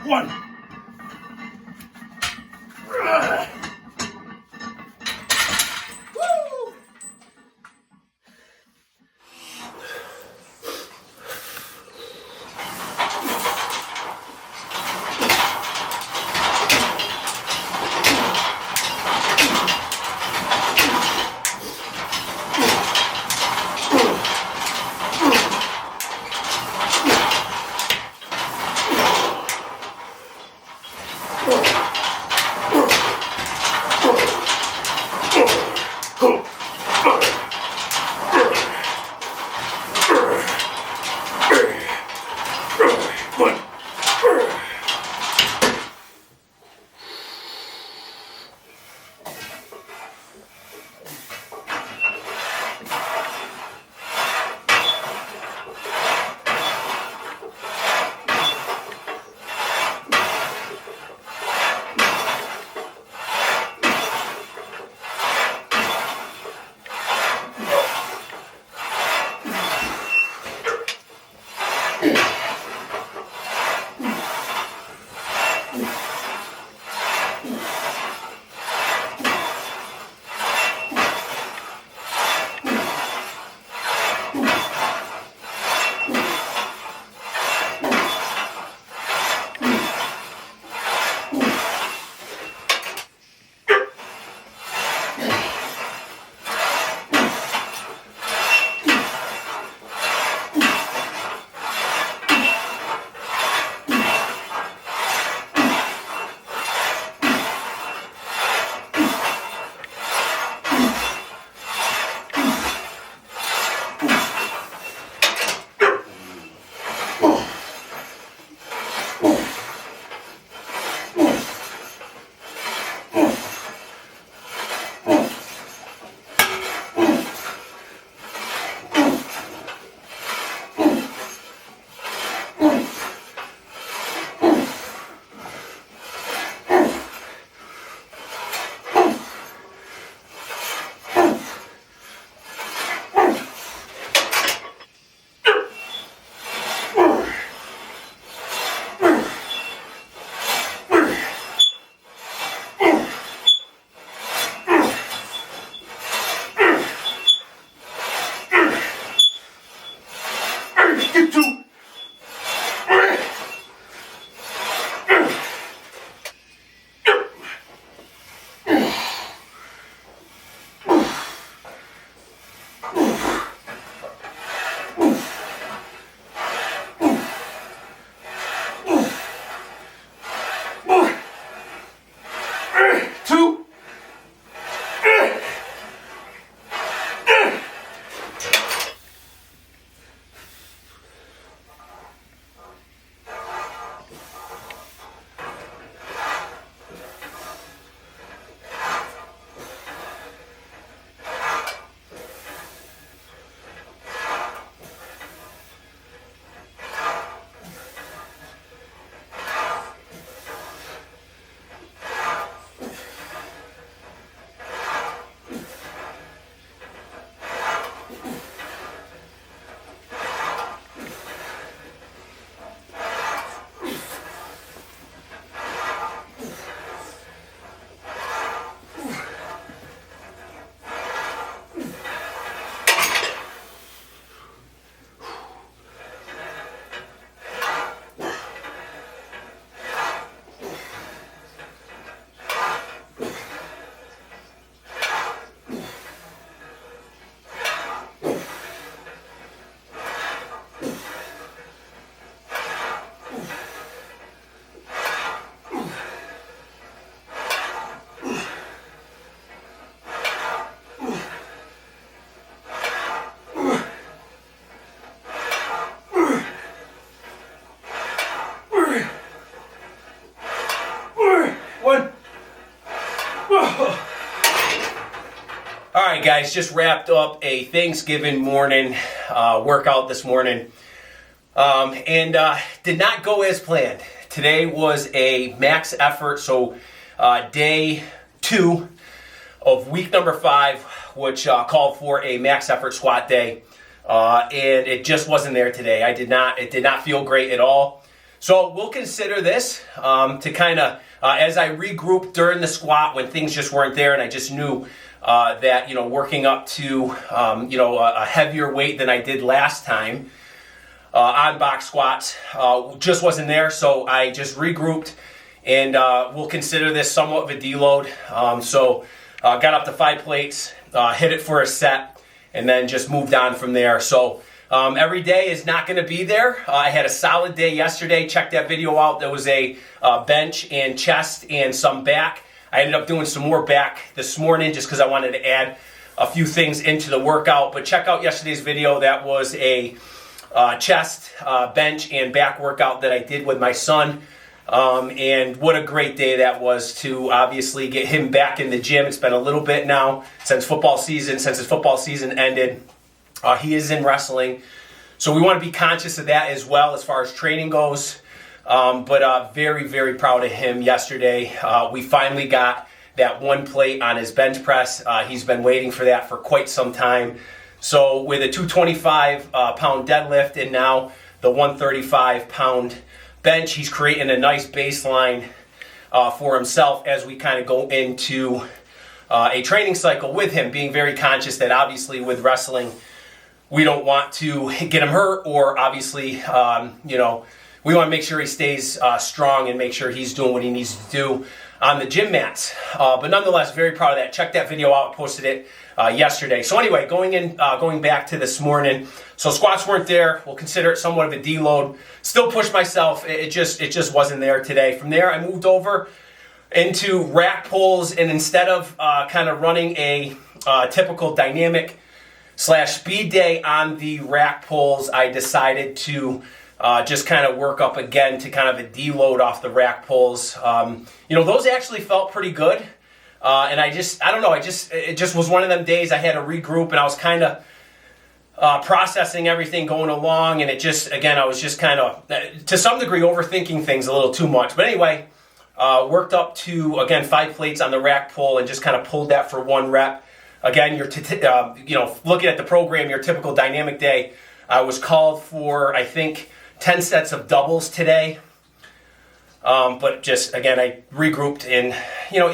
One. Alright guys, just wrapped up a Thanksgiving morning workout this morning and did not go as planned. Today was a max effort, so day 2 of week number 5, which called for a max effort squat day, and it just wasn't there today. It did not feel great at all. So we'll consider this to kind of, as I regrouped during the squat when things just weren't there, and I just knew that, working up to, a heavier weight than I did last time on box squats just wasn't there. So I just regrouped, and we'll consider this somewhat of a deload. So got up to 5 plates, hit it for a set, and then just moved on from there. So every day is not going to be there. I had a solid day yesterday. Check that video out. There was a bench and chest and some back. I ended up doing some more back this morning just because I wanted to add a few things into the workout. But check out yesterday's video. That was a chest, bench, and back workout that I did with my son. And what a great day that was to obviously get him back in the gym. It's been a little bit now since his football season ended. He is in wrestling. So we want to be conscious of that as well as far as training goes. But very, very proud of him yesterday. We finally got that 1 plate on his bench press. He's been waiting for that for quite some time. So with a 225 pound deadlift and now the 135 pound bench, he's creating a nice baseline for himself as we kind of go into a training cycle with him, being very conscious that obviously with wrestling, we don't want to get him hurt, or obviously, we want to make sure he stays strong and make sure he's doing what he needs to do on the gym mats. But nonetheless, very proud of that. Check that video out. I posted it yesterday. So anyway, going back to this morning. So squats weren't there. We'll consider it somewhat of a deload. Still pushed myself. It just wasn't there today. From there, I moved over into rack pulls, and instead of kind of running a typical dynamic / speed day on the rack pulls, I decided to just kind of work up again to kind of a deload off the rack pulls. Those actually felt pretty good. And it just was one of them days I had to regroup, and I was kind of processing everything going along, and I was just kind of, to some degree, overthinking things a little too much. But anyway, worked up to, again, 5 plates on the rack pull and just kind of pulled that for 1 rep. Again, looking at the program, your typical dynamic day, I was called for, I think, 10 sets of doubles today. But just, again, I regrouped, and,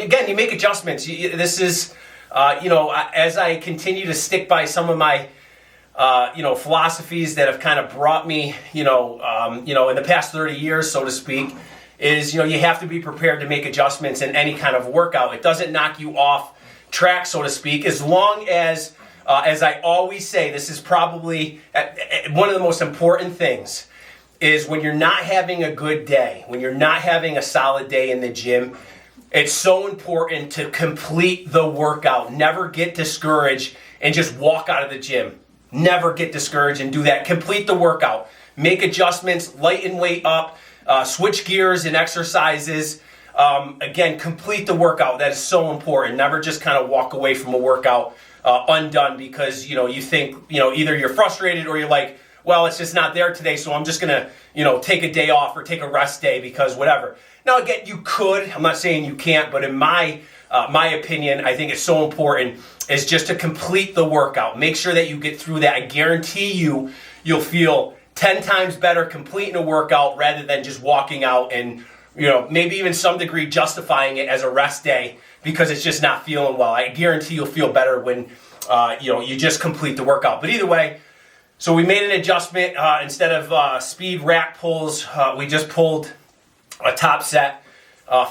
again, you make adjustments. This is, as I continue to stick by some of my, philosophies that have kind of brought me, in the past 30 years, so to speak, is, you have to be prepared to make adjustments in any kind of workout. It doesn't knock you off track, so to speak, as long as I always say, this is probably one of the most important things, is when you're not having a good day, when you're not having a solid day in the gym, it's so important to complete the workout. Never get discouraged and just walk out of the gym. Never get discouraged and do that. Complete the workout. Make adjustments, lighten weight up, switch gears and exercises. Again, complete the workout. That is so important. Never just kind of walk away from a workout undone because, you think, either you're frustrated or you're like, well, it's just not there today, so I'm just going to, take a day off or take a rest day because whatever. Now, again, you could. I'm not saying you can't, but in my opinion, I think it's so important is just to complete the workout. Make sure that you get through that. I guarantee you'll feel 10 times better completing a workout rather than just walking out and, maybe even some degree justifying it as a rest day because it's just not feeling well. I guarantee you'll feel better when, you just complete the workout. But either way, so we made an adjustment. Instead of speed rack pulls, we just pulled a top set.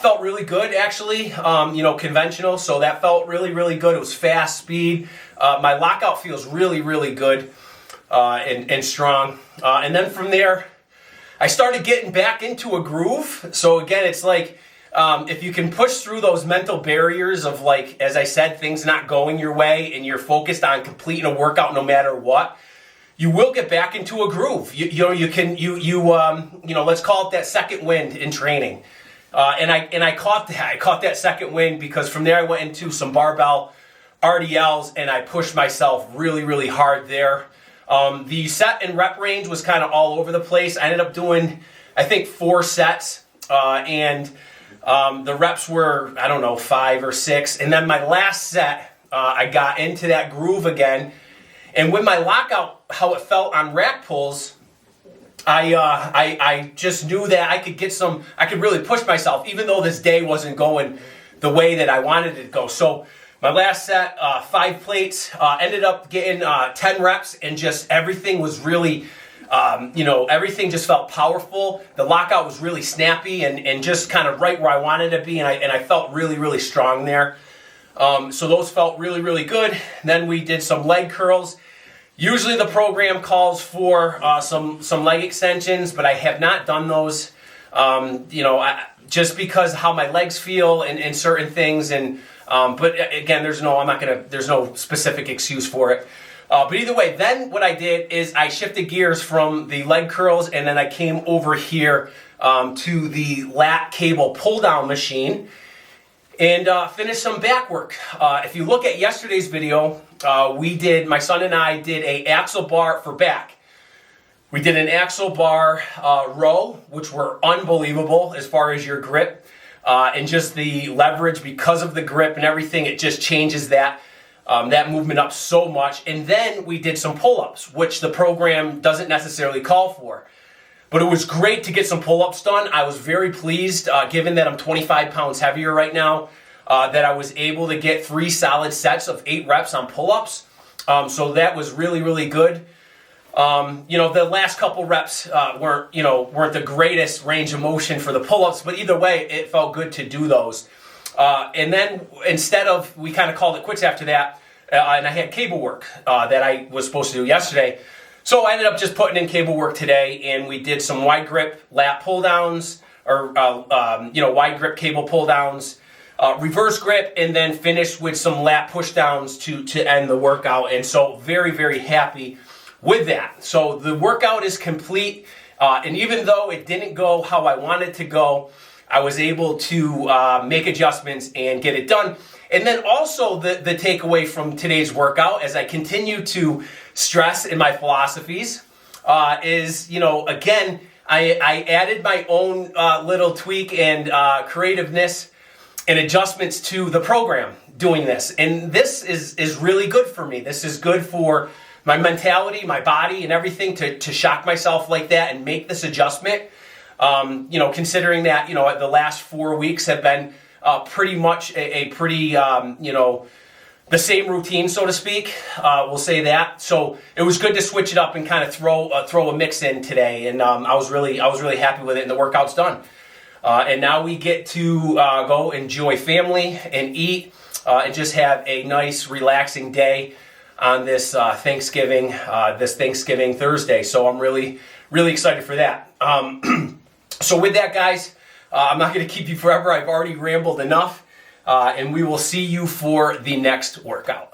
Felt really good, actually, conventional. So that felt really, really good. It was fast speed. My lockout feels really, really good and strong. And then from there, I started getting back into a groove. So again, it's like if you can push through those mental barriers of, like, as I said, things not going your way and you're focused on completing a workout no matter what, you will get back into a groove. Let's call it that second wind in training. And I caught that. I caught that second wind because from there I went into some barbell RDLs and I pushed myself really, really hard there. The set and rep range was kind of all over the place. I ended up doing, I think, 4 sets. And the reps were, 5 or 6. And then my last set, I got into that groove again. And with my lockout, how it felt on rack pulls, I just knew that I could really push myself, even though this day wasn't going the way that I wanted it to go. So my last set, 5 plates, ended up getting 10 reps, and just everything was really, everything just felt powerful. The lockout was really snappy and just kind of right where I wanted to be, and I felt really, really strong there. So those felt really, really good. Then we did some leg curls. Usually the program calls for some leg extensions, but I have not done those. Just because how my legs feel and certain things, and but again, there's no specific excuse for it. But either way, then what I did is I shifted gears from the leg curls, and then I came over here to the lat cable pull down machine and finished some back work. If you look at yesterday's video, my son and I did a axle bar for back. We did an axle bar row, which were unbelievable as far as your grip and just the leverage because of the grip and everything. It just changes that movement up so much. And then we did some pull-ups, which the program doesn't necessarily call for. But it was great to get some pull-ups done. I was very pleased, given that I'm 25 pounds heavier right now, that I was able to get 3 solid sets of 8 reps on pull-ups. So that was really, really good. The last couple reps weren't the greatest range of motion for the pull-ups, but either way, it felt good to do those. And then we kind of called it quits after that, and I had cable work that I was supposed to do yesterday. So I ended up just putting in cable work today, and we did some wide grip lat pull downs, or wide grip cable pull downs, reverse grip, and then finished with some lat push downs to end the workout. And so very, very happy with that. So the workout is complete, and even though it didn't go how I wanted to go, I was able to make adjustments and get it done. And then also the takeaway from today's workout, as I continue to stress in my philosophies, is, again, I added my own little tweak and creativeness and adjustments to the program doing this. And this is really good for me. This is good for my mentality, my body, and everything to shock myself like that and make this adjustment. Considering that, the last 4 weeks have been pretty much a pretty, the same routine, so to speak. We'll say that. So it was good to switch it up and kind of throw a mix in today. And I was really happy with it, and the workout's done. And now we get to go enjoy family and eat and just have a nice, relaxing day on this Thanksgiving Thursday. So I'm really, really excited for that. So with that, guys, I'm not going to keep you forever. I've already rambled enough, and we will see you for the next workout.